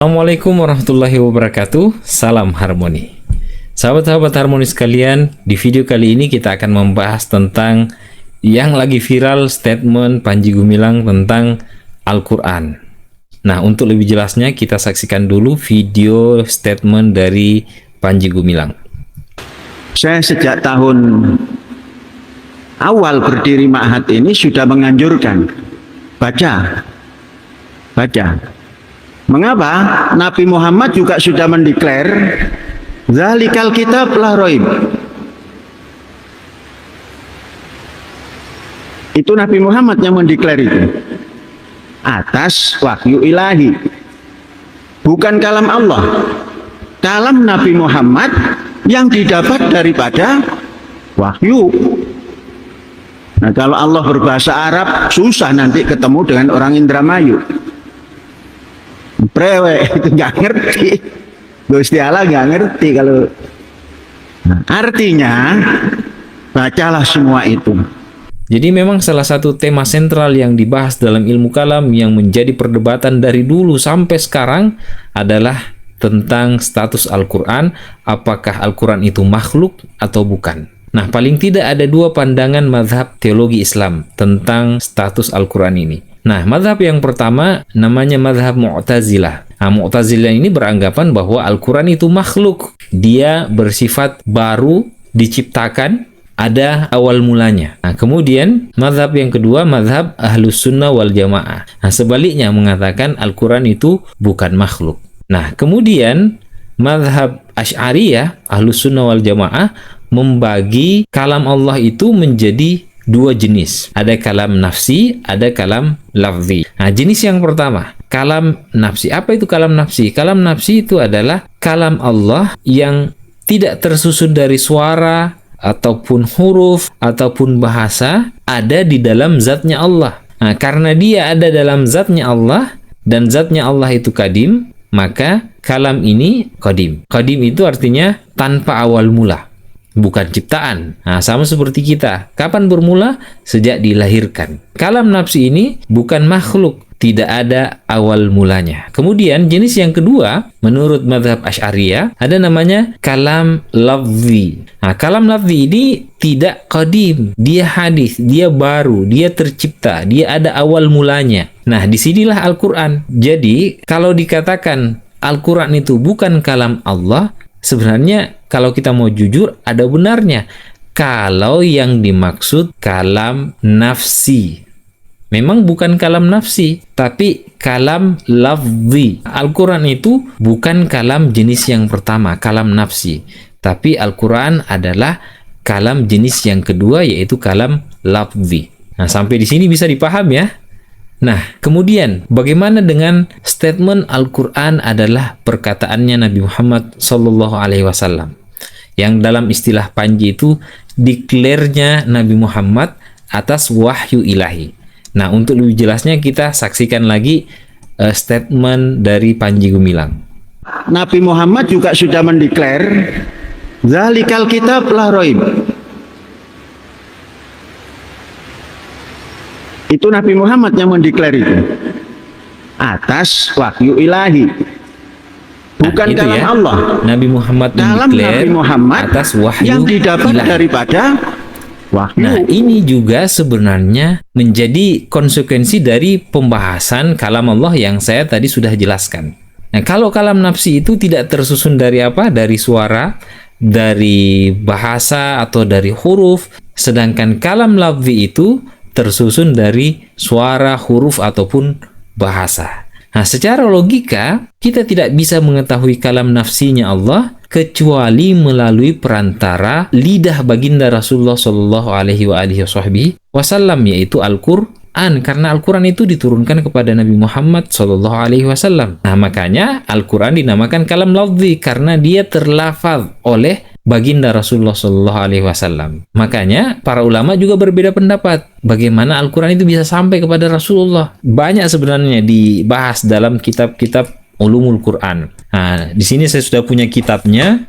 Assalamualaikum warahmatullahi wabarakatuh. Salam harmoni. Sahabat-sahabat harmoni sekalian, di video kali ini kita akan membahas tentang yang lagi viral statement Panji Gumilang tentang Al-Quran. Nah, untuk lebih jelasnya kita saksikan dulu video statement dari Panji Gumilang. Saya sejak tahun awal berdiri Ma'had ini sudah menganjurkan baca. Mengapa? Nabi Muhammad juga sudah mendeklar zalikal kitab la raib. Itu Nabi Muhammad yang mendeklar itu atas wahyu ilahi, bukan kalam Allah. Kalam Nabi Muhammad yang didapat daripada wahyu. Nah, kalau Allah berbahasa Arab susah nanti ketemu dengan orang Indramayu. Brewek itu nggak ngerti, Gusti Allah nggak ngerti kalau. Nah, artinya bacalah semua itu. Jadi memang salah satu tema sentral yang dibahas dalam ilmu kalam yang menjadi perdebatan dari dulu sampai sekarang adalah tentang status Al-Quran, apakah Al-Quran itu makhluk atau bukan. Nah, paling tidak ada dua pandangan mazhab teologi Islam tentang status Al-Quran ini. Nah, mazhab yang pertama namanya mazhab Mu'tazilah. Nah, Mu'tazilah ini beranggapan bahwa Al-Quran itu makhluk. Dia bersifat baru, diciptakan, ada awal mulanya. Nah, kemudian mazhab yang kedua, mazhab Ahlus Sunnah wal Jamaah. Nah, sebaliknya mengatakan Al-Quran itu bukan makhluk. Nah, kemudian mazhab Asy'ariyah, Ahlus Sunnah wal Jamaah, membagi kalam Allah itu menjadi dua jenis. Ada kalam nafsi, ada kalam lafzi. Nah, jenis yang pertama, kalam nafsi. Apa itu kalam nafsi? Kalam nafsi itu adalah kalam Allah yang tidak tersusun dari suara, ataupun huruf, ataupun bahasa, ada di dalam zatnya Allah. Nah, karena dia ada dalam zatnya Allah, dan zatnya Allah itu qadim, maka kalam ini qadim. Qadim itu artinya tanpa awal mula, bukan ciptaan. Nah, sama seperti kita. Kapan bermula? Sejak dilahirkan. Kalam nafsi ini bukan makhluk, tidak ada awal mulanya. Kemudian jenis yang kedua, menurut mazhab Asy'ariyah, ada namanya kalam lafzi. Nah, kalam lafzi ini tidak qadim, dia hadis, dia baru, dia tercipta, dia ada awal mulanya. Nah, disinilah Al-Quran. Jadi, kalau dikatakan Al-Quran itu bukan kalam Allah, sebenarnya kalau kita mau jujur, ada benarnya. Kalau yang dimaksud kalam nafsi, memang bukan kalam nafsi, tapi kalam lafzi. Al-Quran itu bukan kalam jenis yang pertama, kalam nafsi. Tapi Al-Quran adalah kalam jenis yang kedua, yaitu kalam lafzi. Nah, sampai di sini bisa dipaham ya? Nah, kemudian bagaimana dengan statement Al-Quran adalah perkataannya Nabi Muhammad SAW, yang dalam istilah Panji itu deklarnya Nabi Muhammad atas wahyu ilahi. Nah, untuk lebih jelasnya kita saksikan lagi statement dari Panji Gumilang. Nabi Muhammad juga sudah mendeklar zalikal kitab la raib. Itu Nabi Muhammad yang mendeklar itu atas wahyu ilahi, bukan itu kalam ya, Allah. Nabi Muhammad mendeklar atas wahyu yang didapat ilahi daripada wahyu. Nah, ini juga sebenarnya menjadi konsekuensi dari pembahasan kalam Allah yang saya tadi sudah jelaskan. Nah, kalau kalam nafsi itu tidak tersusun dari apa? Dari suara, dari bahasa, atau dari huruf. Sedangkan kalam lafzi itu tersusun dari suara, huruf, ataupun bahasa. Nah, secara logika, kita tidak bisa mengetahui kalam nafsinya Allah kecuali melalui perantara lidah baginda Rasulullah Shallallahu Alaihi Wasallam, yaitu Al-Quran, karena Al-Quran itu diturunkan kepada Nabi Muhammad Shallallahu Alaihi Wasallam. Nah, makanya Al-Quran dinamakan kalam lafzi karena dia terlafaz oleh baginda Rasulullah Shallallahu Alaihi Wasallam. Makanya para ulama juga berbeda pendapat bagaimana Al-Quran itu bisa sampai kepada Rasulullah. Banyak sebenarnya dibahas dalam kitab-kitab ulumul Quran. Nah, di sini saya sudah punya kitabnya.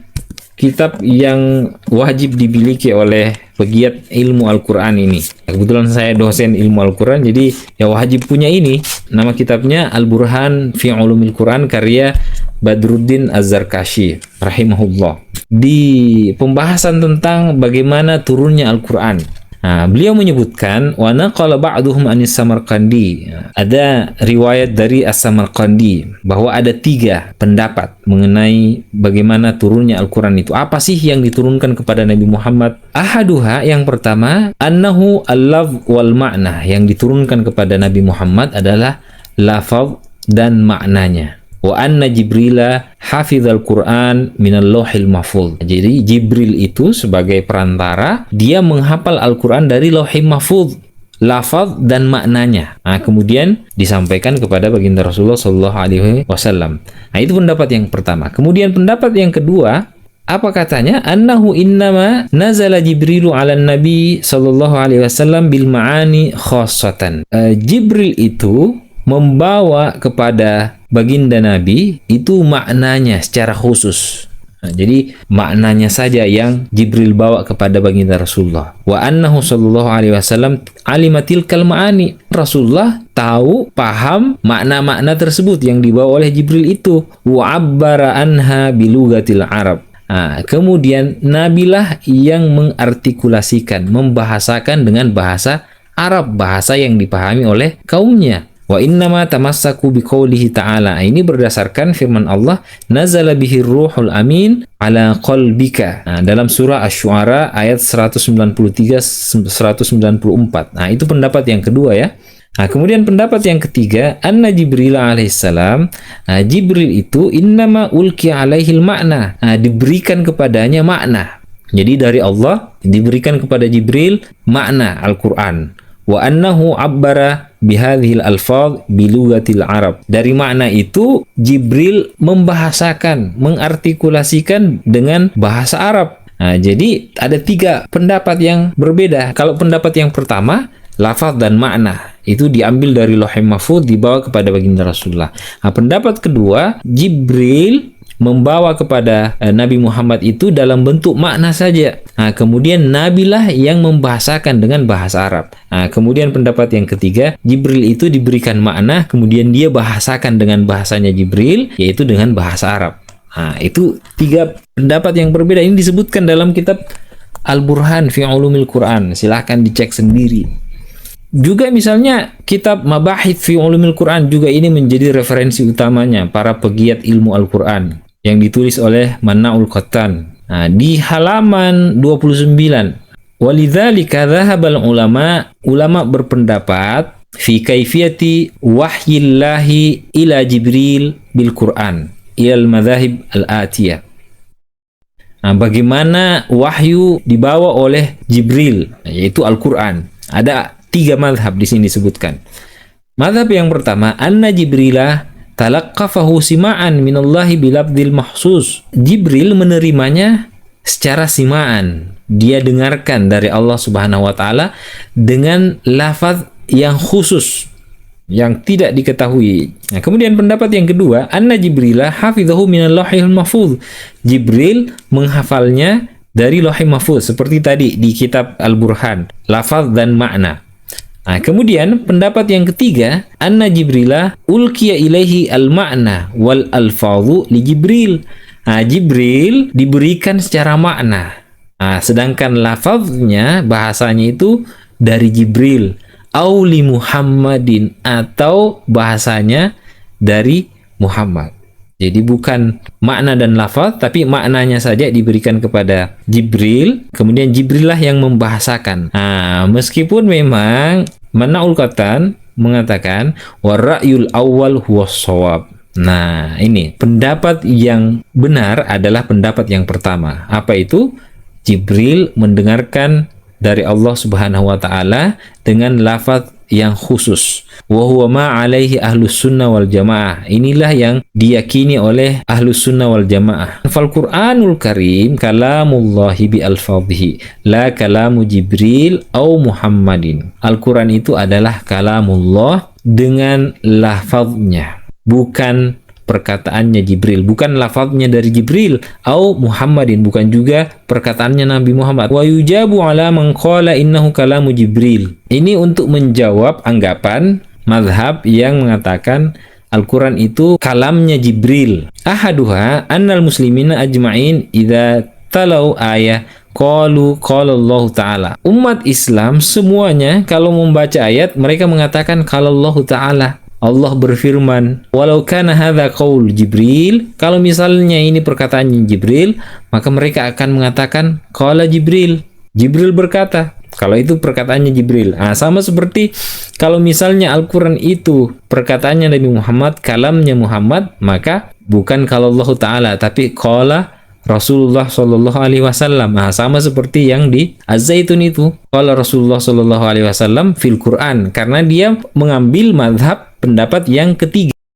kitab yang wajib dimiliki oleh pegiat ilmu Al-Quran ini. Kebetulan saya dosen ilmu Al-Quran, jadi ya wajib punya ini. Nama kitabnya Al-Burhan fi Ulumil Quran, karya Badruddin Az-Zarkashi rahimahullah. Di pembahasan tentang bagaimana turunnya Al-Quran, beliau menyebutkan wa naqala ba'duhum anis Samarqandi. Ada riwayat dari As-Samarqandi bahwa ada 3 pendapat mengenai bagaimana turunnya Al-Quran itu. Apa sih yang diturunkan kepada Nabi Muhammad? Ahaduha, yang pertama, annahu al-lafz wal ma'na. Yang diturunkan kepada Nabi Muhammad adalah lafaz dan maknanya. Wa anna Jibrila hafizal Quran minal lauhil mahfuz. Jadi Jibril itu sebagai perantara, dia menghafal Al-Quran dari lauhil mahfuz, lafaz dan maknanya. Kemudian disampaikan kepada baginda Rasulullah SAW. Itu pendapat yang pertama. Kemudian pendapat yang kedua, apa katanya? Annahu innama nazala Jibrilu ala Nabi SAW bil ma'ani khassatan. Jibril itu membawa kepada baginda Nabi itu maknanya secara khusus. Jadi maknanya saja yang Jibril bawa kepada baginda Rasulullah. Wa annahu sallallahu alaihi wasallam alimatil ma'ani. Rasulullah tahu, paham makna-makna tersebut yang dibawa oleh Jibril itu. Wa abbara anha bilugatil Arab. Kemudian Nabilah yang mengartikulasikan, membahasakan dengan bahasa Arab, bahasa yang dipahami oleh kaumnya. Wa innama tamassaku biqaulihi ta'ala. Ini berdasarkan firman Allah, nazala bihi ruhul amin ala qalbika. Dalam surah Asy-Syu'ara ayat 193-194. Itu pendapat yang kedua ya. Kemudian pendapat yang ketiga, anna Jibril alaihissalam, Jibril itu innama ulki alaihil makna, diberikan kepadanya makna. Jadi dari Allah diberikan kepada Jibril makna Al-Quran. Wa annahu abbara bihadhil alfaz bilugatil Arab. Dari makna itu Jibril membahasakan, mengartikulasikan dengan bahasa Arab. Jadi ada 3 pendapat yang berbeda. Kalau pendapat yang pertama, lafaz dan makna itu diambil dari Lauhul Mahfuz, dibawa kepada baginda Rasulullah. Pendapat kedua, Jibril membawa kepada Nabi Muhammad itu dalam bentuk makna saja. Kemudian Nabilah yang membahasakan dengan bahasa Arab. Kemudian pendapat yang ketiga, Jibril itu diberikan makna, kemudian dia bahasakan dengan bahasanya Jibril, yaitu dengan bahasa Arab. Itu 3 pendapat yang berbeda. Ini disebutkan dalam kitab Al-Burhan fi Ulumil Quran. Silahkan dicek sendiri. Juga misalnya kitab Mabahith fi Ulumil Quran, juga ini menjadi referensi utamanya para pegiat ilmu Al-Quran, yang ditulis oleh Mannaul Qattan. Di halaman 29, walidzalika dhahabal ulama berpendapat fi kaifiyati wahyillahi ila Jibril bil Quran ilal madzahib al-atiyah. Bagaimana wahyu dibawa oleh Jibril, yaitu Al-Quran. Ada 3 mazhab di sini disebutkan. Mazhab yang pertama, anna Jibrilah talaqqafahu sima'an minallahi bilabdil mahsus. Jibril menerimanya secara sima'an. Dia dengarkan dari Allah Subhanahu wa taala dengan lafaz yang khusus yang tidak diketahui. Kemudian pendapat yang kedua, anna Jibrilah hafizahu minal lauhil mahfuz. Jibril menghafalnya dari Lauhul Mahfuz seperti tadi di kitab Al-Burhan, lafaz dan makna. Kemudian pendapat yang ketiga, anna Jibrilah ulkiya ilaihi al-ma'na wal alfazu li Jibril. Jibril diberikan secara makna. Sedangkan lafaznya, bahasanya itu dari Jibril. Auli Muhammadin, atau bahasanya dari Muhammad. Jadi bukan makna dan lafaz, tapi maknanya saja diberikan kepada Jibril, kemudian Jibril lah yang membahasakan. Meskipun memang Mannaul Qattan mengatakan warra'yul awal huwas shawab. Ini pendapat yang benar adalah pendapat yang pertama. Apa itu? Jibril mendengarkan dari Allah Subhanahu wa taala dengan lafaz yang khusus. Wa huwa ma alaihi ahlus sunnah wal jamaah. Inilah yang diyakini oleh ahlus sunnah wal jamaah. Fal Qur'anul Karim kalamullahi bi alfadhihi, la kalamu Jibril au Muhammadin. Al-Quran itu adalah kalamullah dengan lafaznya, bukan perkataannya Jibril, bukan lafadznya dari Jibril, au Muhammadin, bukan juga perkataannya Nabi Muhammad. Wa yujabu ala man qala innahu kalamu Jibril. Ini untuk menjawab anggapan mazhab yang mengatakan Al-Quran itu kalamnya Jibril. Ahaduha annal muslimina ajma'in idza talau ayah qalu qala Allah Ta'ala. Umat Islam semuanya kalau membaca ayat mereka mengatakan qala Allah Ta'ala. Allah berfirman, walau kana hadza qaul Jibril, kalau misalnya ini perkataannya Jibril, maka mereka akan mengatakan qala Jibril. Jibril berkata. Kalau itu perkataannya Jibril. Nah, sama seperti kalau misalnya Al-Quran itu perkataannya Nabi Muhammad, kalamnya Muhammad, maka bukan kalau Allah Ta'ala, tapi qala Rasulullah Shallallahu Alaihi Wasallam. Nah, sama seperti yang di Az-Zaitun itu, qala Rasulullah Shallallahu Alaihi Wasallam fil Quran, karena dia mengambil mazhab pendapat yang ketiga.